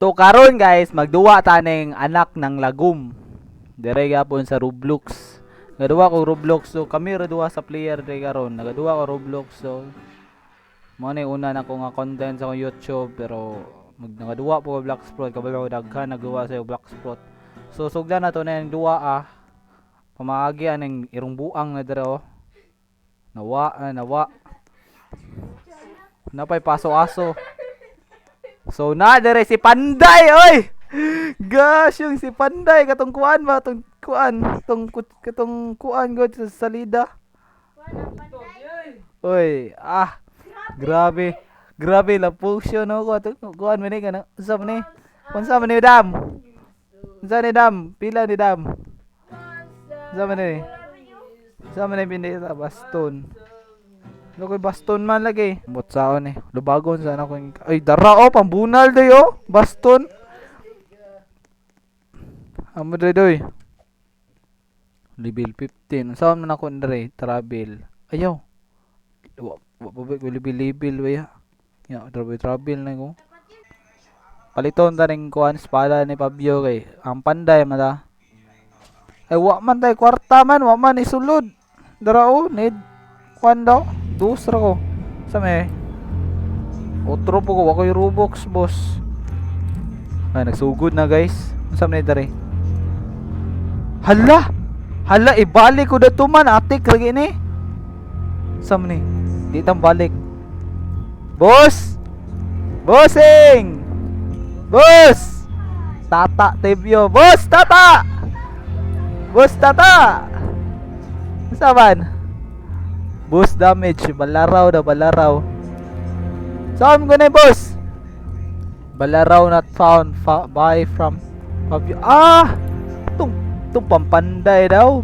To karon guys, magduwa taning anak ng lagom. Dire gyapon sa Roblox. Nagaduwa ko Roblox so kami ra duwa sa player dire karon. Nagaduwa ko Roblox so mo ni una na ko nga content sa akong YouTube pero nagaduwa po Black Sprout kabalo daghan nagawa sa Black Sprout. So sugdan na to na yung duwa pamaagi aning irong buang na dire oh. Nawa. Napay paso-aso. So na dire si Panday oy. Gosh, yung si Panday katong kuan ba tong kuan katong kuan god sa salida. Oy, grabe. Grabe la potion no ko kuan man ni kana. Unsa man ni? Unsa man ni dam? Unsa ni dam? Pila ni dam? Unsa man ni? Unsa man ni pinita baston? Lokoy baston man lagi. Botsaon lubagon sana ko. Ay dara pambunal dayo. Baston. Amo doy. Level 15. Saan man ako ndre travel. Ayaw. Level ba ya? Travel na ko. Paliton ta ning kuan espada ni Fabio kay ang Panday mata. Ay wa man tay kwarta man, wa man isulod. Dara need kuan daw. Dusra ko. Sa may otro po ko ako'y Robux boss. Ay nagsugod na guys. Unsa man dere? Hala ibalik ko dato man atik lagi ni. Sam ni. Di tam balik. Boss! Bossing! Boss! Tata Tebio. Boss Tata! Boss Tata! Saban? Boss damage. Balaraw. Saan ko na boss? Balaraw not found. Buy from Fabio. Itong pampanday daw.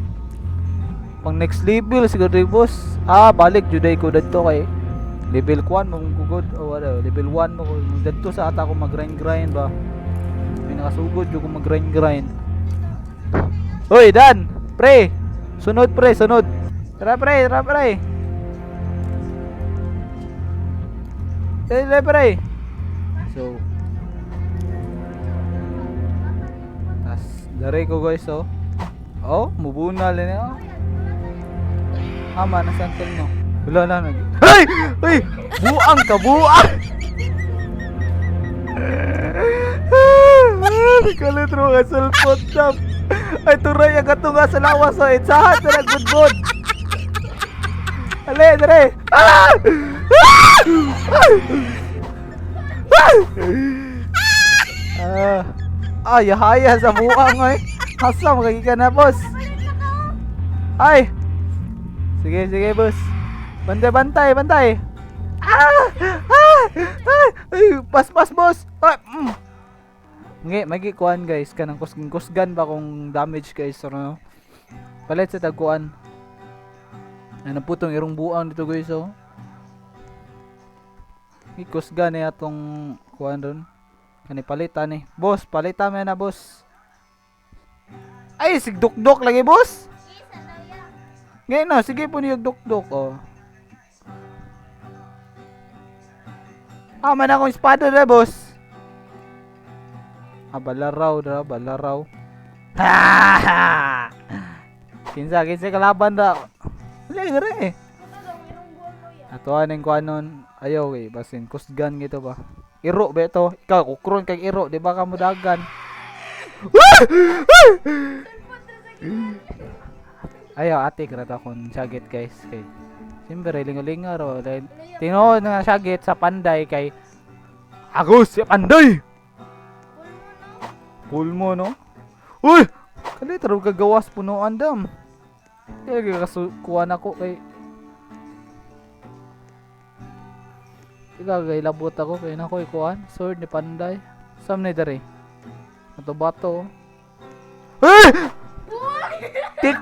Pang next level siguro boss. Balik juday ko dito kay level 1 mo gugod o wala level 1 mo dito sa ata ko mag-grind ba. May nakasugod jud ko mag-grind. Hoy Dan, pre. Sunod. Tara pre. Pre. So dari ko guys mubunal niya. Ama na santel no. Wala na Hey! Buang ka. Kalit ro ka cellphone tap. Ay turay ang katunga sa lawas so itsahan na nagbudbud. Ale, dere. Yahaya sa buang ay. Hasa magiging na boss. Ay. Sige boss. Bantay. Ay, pas boss. Magi kuan guys kanang kusgan ba kung damage guys no. Palit sa tagkuan. Ano putong irong buang dito guys Ikusgan ni atong kuan ron. Kani palitan ni. Boss, palitan mo na boss. Ay, sigdukdok lagi boss. Ngayon na, sige po niyog dukdok man akong espada na boss. Balaraw. Kinsa kalaban daw. Wala gare. Atuan ning kuanon. Ayaw basin kusgan gito ba. Iro ba ito? Ikaw kukron kay iro, di ba ka mudagan? Ayaw ate krata kon sagit guys kay. Siyempre lingalinga ro. Tinood nga sagit sa Panday kay Agos si Panday. Pulmo no? Uy! Kali tarong kagawas punuan dam. Kaya kasukuan ako kay Igagay labot ako kay nako ikuan sword ni Panday. Sam ni dere. Ato bato. Tik.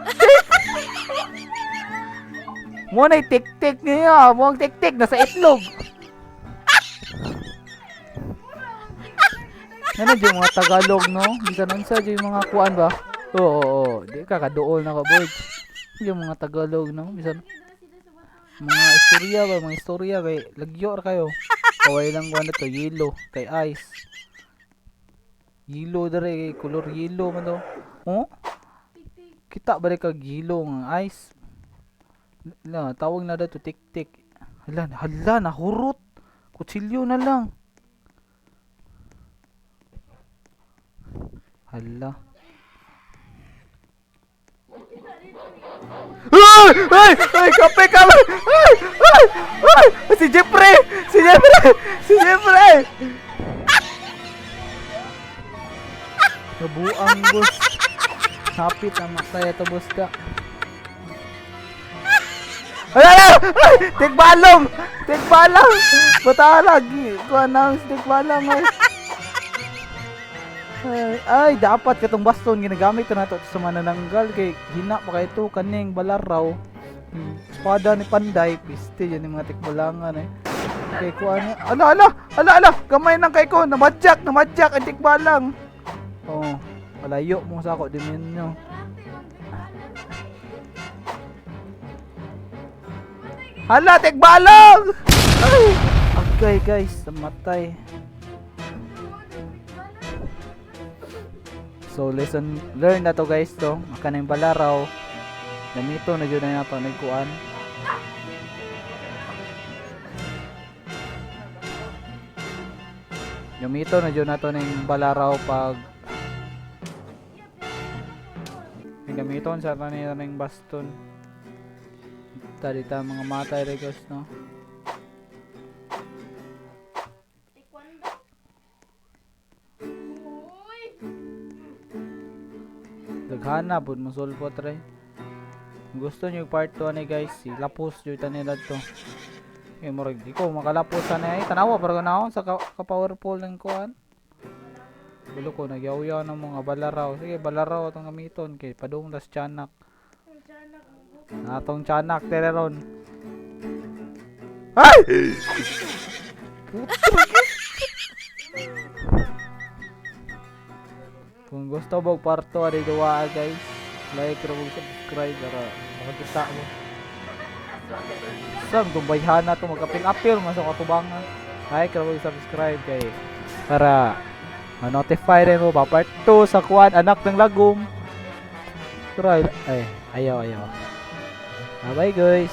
Mo na tik niya, mo ang tik nasa itlog. Ano yung mga Tagalog no? Bisan unsa yung mga kuan ba? Oo, di ka kaduol na ka boy. Yung mga Tagalog no? Bisan mga istorya kay lagyo ra kayo. Kaway lang kuan to yellow kay ice. Yellow dere, color yellow man to. Oh? Kita ba kag yellow nga ice? Tawag na dato tik-tik. Hala, nahurot. Kutsilyo na lang. Hala. Ay, kape! Ay! Si Jeffrey! Nabuang boss. Hapit na matay ito boss ka. Ay! Tigbalong! Batalag! Kuha na ang tigbalong ay. Ay, dapat katong baston ginagamit na nato sa manananggal kay hina pa kay ito kaning balaraw. Espada ni Panday, piste yan yung mga tikbalangan eh. Kay kuha niya. Ala! Gamay nang kay ko, namadyak ang tikbalang. Oh, malayo mo sa ako demonyo. Hala, tikbalang! Ay! Okay guys, namatay. So lesson learn na to guys to. Makanang balaraw. Gamito na jud na nato nagkuan. Gamito na jud nato ning balaraw pag gamiton sa ning baston. Tadi ta mga matay re guys no. Daghana pud mosulpot re. Kung gusto niyo part 2 ni guys, si lapos jud ta nila to. Eh murag di ko makalapos na ay tanawa pero na ako sa ka-powerful ng kuan. Bulo ko nagyaw-yaw ng mga balaraw. Sige, balaraw atong gamiton kay padung tas tiyanak. Atong tiyanak tereron. Ay! Kung gusto mo parto ari duwa guys, like ra mo subscribe para makita mo. Sam kung bayhana to magapil-apil masok atubangan. Like ra mo subscribe kay para ma-notify rin mo pa part 2 sa kuan anak ng lagom. Try ay ayaw. Bye guys.